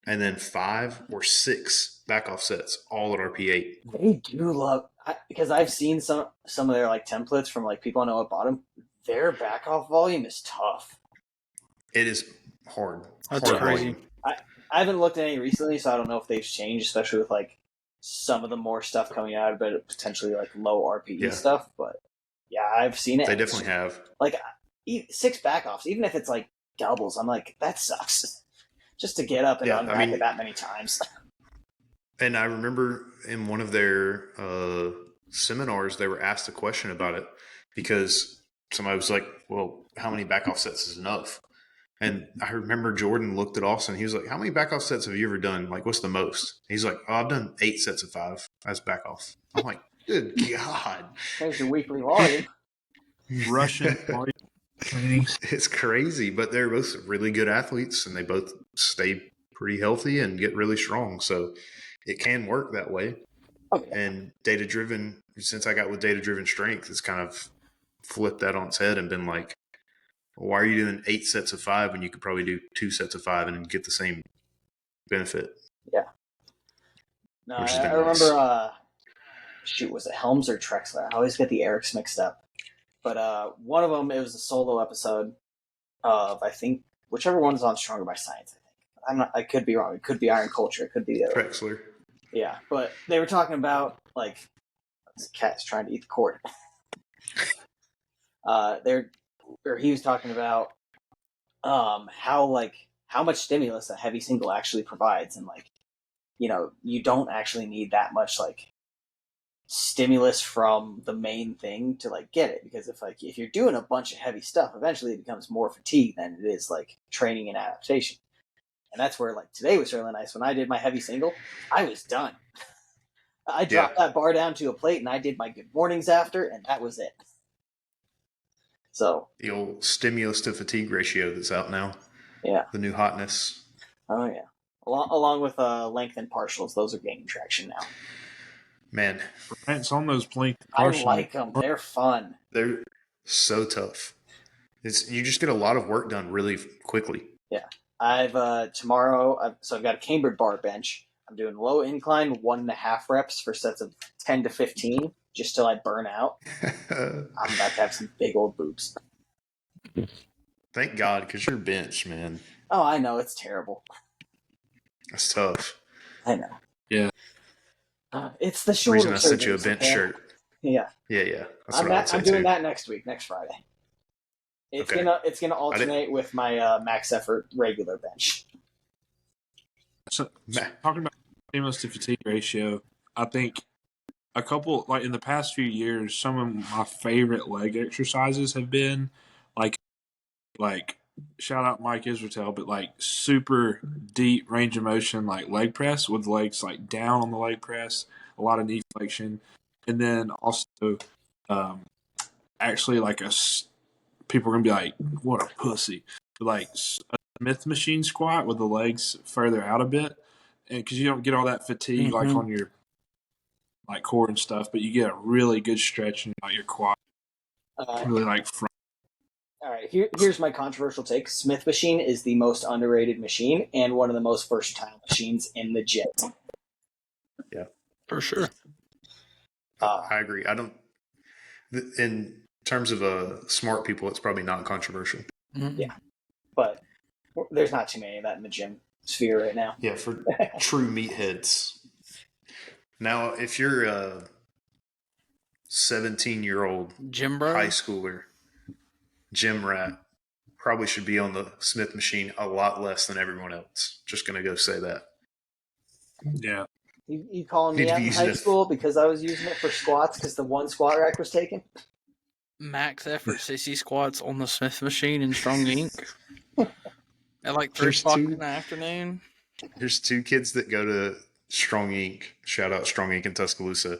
and then 5 or 6 back off sets all at RP8. They do love, because I've seen some of their like templates from like people I know at bottom. Their back off volume is tough. It is hard. That's crazy. I haven't looked at any recently, so I don't know if they've changed, especially with like some of the more stuff coming out, but potentially like low RPE stuff. But yeah, I've seen it. They definitely have. Like 6 back offs, even if it's like doubles, I'm like, that sucks. Just to get up and unrack it that many times. And I remember in one of their seminars, they were asked a question about it because somebody was like, well, how many back off sets is enough? And I remember Jordan looked at Austin. He was like, how many back off sets have you ever done? Like, what's the most? He's like, oh, I've done 8 sets of 5 as back off. I'm like, good God. There's your weekly volume. Russian training. It's crazy, but they're both really good athletes and they both stay pretty healthy and get really strong. So it can work that way. Okay. And data-driven since I got with data-driven strength, it's kind of flipped that on its head and been like, well, why are you doing 8 sets of 5 when you could probably do 2 sets of 5 and get the same benefit? Yeah. No, Which has I been nice. remember, was it Helms or Trexler? I always get the Erics mixed up. But one of them, it was a solo episode of, I think, whichever one is on Stronger by Science, I think. I could be wrong. It could be Iron Culture. It could be the other. Trexler. Yeah, but they were talking about, like, this cat's trying to eat the cord. He was talking about how much stimulus a heavy single actually provides, and like, you don't actually need that much like stimulus from the main thing to like get it, because if you're doing a bunch of heavy stuff, eventually it becomes more fatigue than it is like training and adaptation. And that's where like today was really nice. When I did my heavy single, I was done. I dropped that bar down to a plate and I did my good mornings after, and that was it. So the old stimulus to fatigue ratio that's out now. Yeah. The new hotness. Oh yeah. Along with length and partials, those are gaining traction now. Man, Rants on those plank. I like them. They're fun. They're so tough. You just get a lot of work done really quickly. Yeah. I've tomorrow. I've got a cambered bar bench. I'm doing low incline 1.5 reps for sets of 10 to 15, just till I burn out. I'm about to have some big old boobs. Thank God, because you're bench, man. Oh, I know, it's terrible. That's tough. I know. Yeah. It's the shoulder. The reason I sent you a bench shirt. Yeah. Yeah. I'm doing that next week, next Friday. It's gonna alternate with my max effort regular bench. So talking about stimulus to fatigue ratio, I think a couple, like in the past few years, some of my favorite leg exercises have been like shout out Mike Israel, but like super deep range of motion, like leg press with legs like down on the leg press, a lot of knee flexion, and then also actually like people are gonna be like, what a pussy, but like a Smith machine squat with the legs further out a bit, and because you don't get all that fatigue like on your like core and stuff, but you get a really good stretch in like your quad, really like front. All right, here's my controversial take. Smith machine is the most underrated machine and one of the most versatile machines in the gym. Yeah, for sure. I agree. I don't. In terms of smart people, it's probably not controversial. Mm-hmm. Yeah, but there's not too many of that in the gym sphere right now. Yeah, for true meatheads. Now, if you're a 17-year-old gym bro, high schooler, gym rat, probably should be on the Smith machine a lot less than everyone else. Just going to go say that. Yeah. You calling me out in high school because I was using it for squats because the one squat rack was taken? Max effort CC squats on the Smith machine in Strong Inc. At like 3 o'clock in the afternoon. There's 2 kids that go to Strong Inc. Shout out Strong Inc. in Tuscaloosa.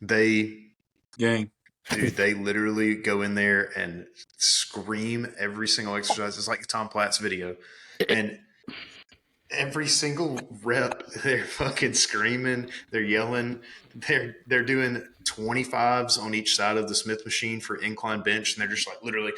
Gang. Dude, they literally go in there and scream every single exercise. It's like Tom Platt's video. And every single rep, they're fucking screaming. They're yelling. They're doing 25s on each side of the Smith machine for incline bench. And they're just like literally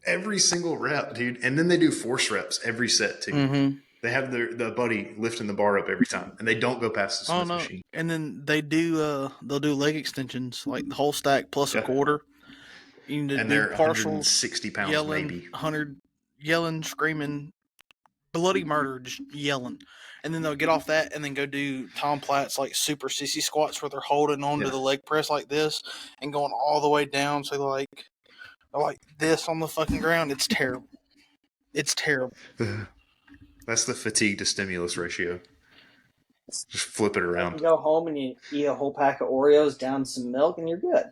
every single rep, dude. And then they do force reps every set too. Mm-hmm. They have the buddy lifting the bar up every time, and they don't go past the Smith machine. And then they do they'll do leg extensions, like the whole stack plus a quarter. You need to do they're partials, 160 pounds, yelling, maybe 100, yelling, screaming, bloody murder, just yelling. And then they'll get off that and then go do Tom Platt's like super sissy squats where they're holding on to the leg press like this and going all the way down. So they're like this on the fucking ground. It's terrible. It's terrible. That's the fatigue to stimulus ratio. Just flip it around. You go home and you eat a whole pack of Oreos, down some milk, and you're good.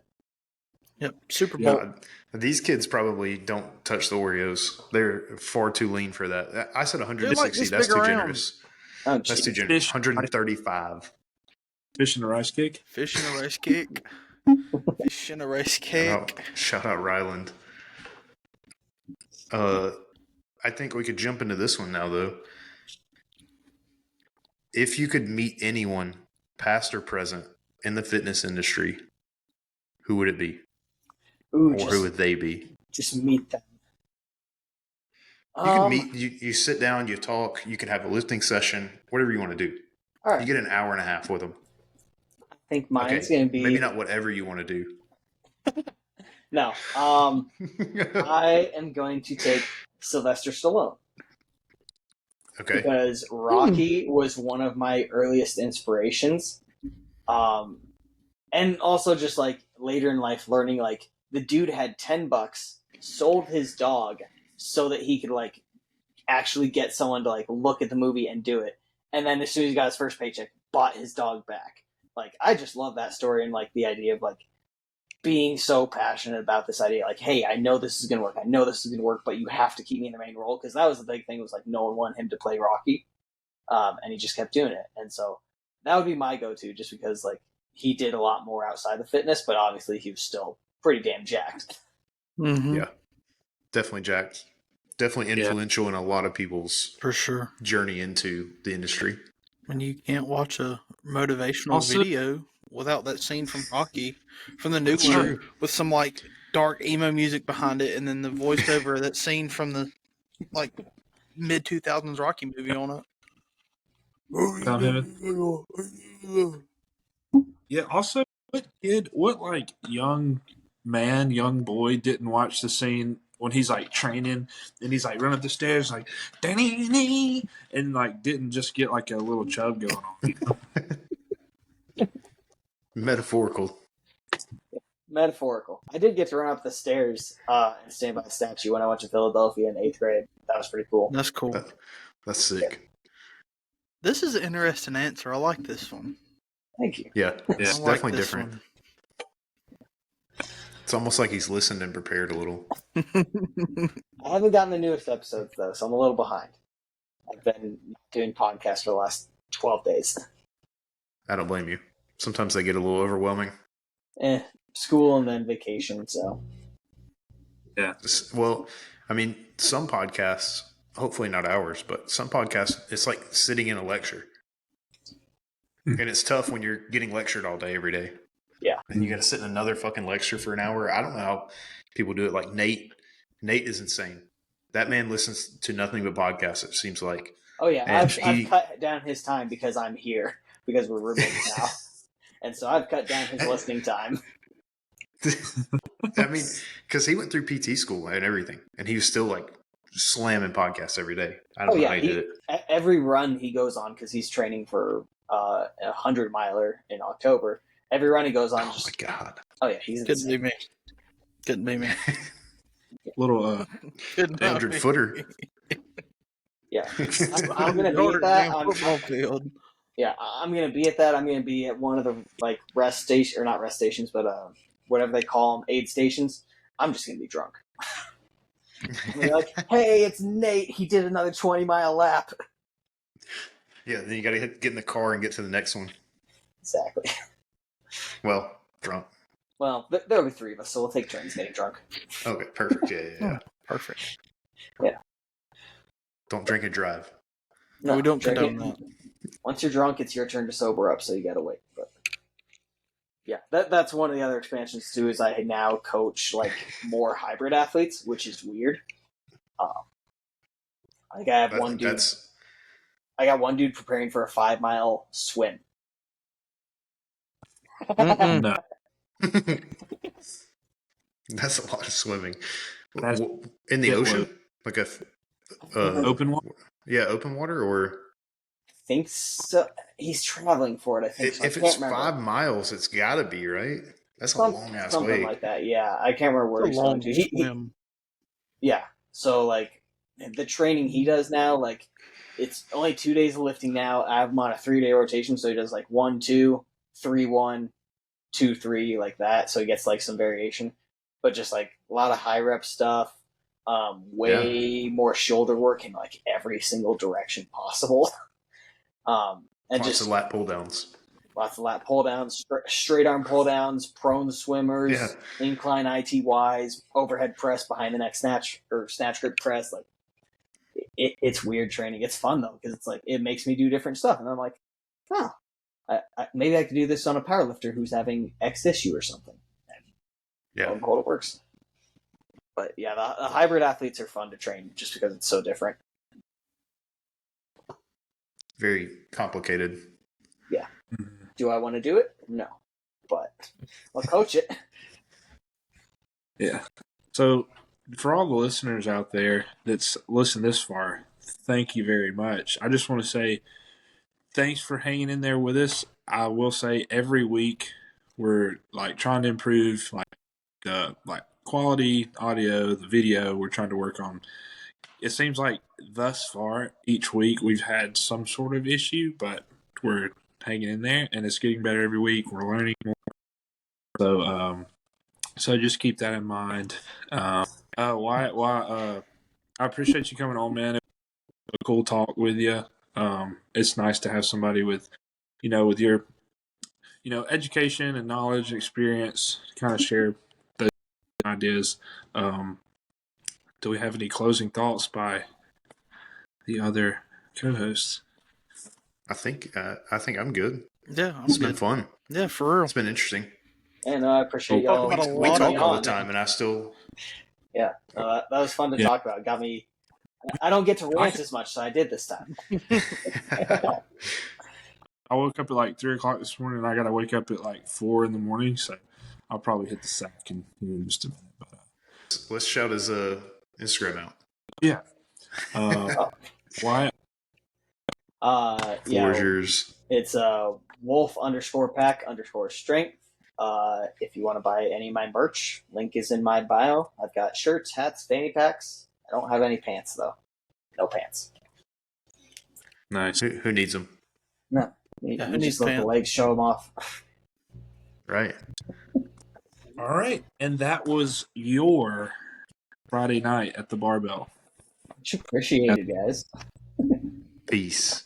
Yep, Super Bowl. Yeah, these kids probably don't touch the Oreos. They're far too lean for that. I said 160. Like that's too generous. Oh, that's too generous. 135. Fish in a rice cake. Fish in a rice cake. Fish in a rice cake. Shout out Ryland. I think we could jump into this one now, though. If you could meet anyone, past or present, in the fitness industry, who would it be? Ooh, Or who would they be? just meet them. You can meet, you sit down, you talk, you can have a lifting session, whatever you want to do. All right. You get an hour and a half with them. I think mine's going to be... Maybe not whatever you want to do. No. I am going to take Sylvester Stallone. Okay. Because Rocky was one of my earliest inspirations. And also just like later in life learning like the dude had $10, sold his dog so that he could like actually get someone to like look at the movie and do it. And then as soon as he got his first paycheck, bought his dog back. Like I just love that story and like the idea of like being so passionate about this idea. Like, hey, I know this is going to work. I know this is going to work, but you have to keep me in the main role. Because that was the big thing was like no one wanted him to play Rocky. And he just kept doing it. And so that would be my go-to just because like he did a lot more outside the fitness, but obviously he was still pretty damn jacked. Mm-hmm. Yeah. Definitely jacked. Definitely influential in a lot of people's For sure. journey into the industry. And you can't watch a motivational video without that scene from Rocky, from the new one, with some like dark emo music behind it, and then the voiceover of that scene from the like mid 2000s Rocky movie on it. Yeah. Also, what like young boy didn't watch the scene when he's like training and he's like running up the stairs like Danny, and like didn't just get like a little chub going on. Metaphorical. I did get to run up the stairs and stand by a statue when I went to Philadelphia in 8th grade. That was pretty cool. That's cool. That's sick. This is an interesting answer. I like this one. Thank you. Yeah, it's definitely different. One. It's almost like he's listened and prepared a little. I haven't gotten the newest episodes, though, so I'm a little behind. I've been doing podcasts for the last 12 days. I don't blame you. Sometimes they get a little overwhelming. School and then vacation, so. Yeah. Well, I mean, some podcasts, hopefully not ours, but some podcasts, it's like sitting in a lecture. And it's tough when you're getting lectured all day, every day. Yeah. And you got to sit in another fucking lecture for an hour. I don't know how people do it. Like Nate is insane. That man listens to nothing but podcasts, it seems like. Oh, yeah. I've cut down his time because I'm here, because we're roommates now. And so I've cut down his listening time. I mean, because he went through PT school and everything, and he was still like slamming podcasts every day. I don't know how he did it. Every run he goes on, because he's training for a 100-miler in October. Every run he goes on. Oh my god! Oh yeah, he's couldn't be me. Couldn't be me. Little 100-footer. Yeah, I'm gonna be at that on football field. Yeah, I'm gonna be at that. I'm gonna be at one of the like rest station, or not rest stations, but whatever they call them, aid stations. I'm just gonna be drunk. I'm gonna be like, hey, it's Nate. He did another 20-mile lap. Yeah, then you got to get in the car and get to the next one. Exactly. Well, drunk. Well, there'll be 3 of us, so we'll take turns getting drunk. Okay, perfect. Yeah. Perfect. Yeah. Don't drink and drive. No, we don't condone that. Once you're drunk, it's your turn to sober up, so you gotta wait. But yeah, that's one of the other expansions too. Is I now coach like more hybrid athletes, which is weird. Like I have one dude. I got one dude preparing for a 5-mile swim. no. That's a lot of swimming. In the ocean? Like a open water? Yeah, open water, or I think so. He's traveling for it, I think. If it's 5 miles, it's got to be, right? That's a long ass way. Something like that, yeah. I can't remember where he's going to. Yeah. So, like, the training he does now, like, it's only 2 days of lifting now. I have him on a 3-day rotation, so he does, like, 1, 2, 3, 1, 2, 3, like that. So he gets, like, some variation. But just, like, a lot of high rep stuff. More shoulder work in, like, every single direction possible. And lots of lat pull downs. Lots of lat pull downs, straight arm pull downs, prone swimmers, incline ITYs, overhead press behind the neck snatch grip press. Like it's weird training. It's fun though because it's like it makes me do different stuff, and I'm like, oh, maybe I could do this on a powerlifter who's having X issue or something. Yeah. It works. But yeah, the hybrid athletes are fun to train just because it's so different. Very complicated. Yeah. Do I want to do it? No. But I'll coach it. Yeah. So for all the listeners out there that's listened this far, thank you very much. I just want to say thanks for hanging in there with us. I will say every week we're like trying to improve like the quality audio, the video. We're trying to work on. It seems like thus far each week we've had some sort of issue, but we're hanging in there and it's getting better every week. We're learning more. So just keep that in mind. Wyatt, I appreciate you coming on, man. It was a cool talk with you. It's nice to have somebody with your, education and knowledge and experience to kind of share those ideas. Do we have any closing thoughts by the other co-hosts? I think I'm good. Yeah, It's been fun. Yeah, for real. It's been interesting. And I appreciate y'all. We talk all the time, and I still. Yeah, that was fun to talk about. Got me. I don't get to rant as much, so I did this time. I woke up at like 3 o'clock this morning, and I got to wake up at like 4 in the morning, so I'll probably hit the sack in just a minute. But, let's shout his Instagram out. Yeah. Wyatt? Yours. It's wolf_pack_strength. If you want to buy any of my merch, link is in my bio. I've got shirts, hats, fanny packs. I don't have any pants though. No pants. Nice. Who needs them? No. Yeah, you just let the legs show them off. Right. All right. And that was your Friday night at the barbell. Much appreciated, guys. Peace.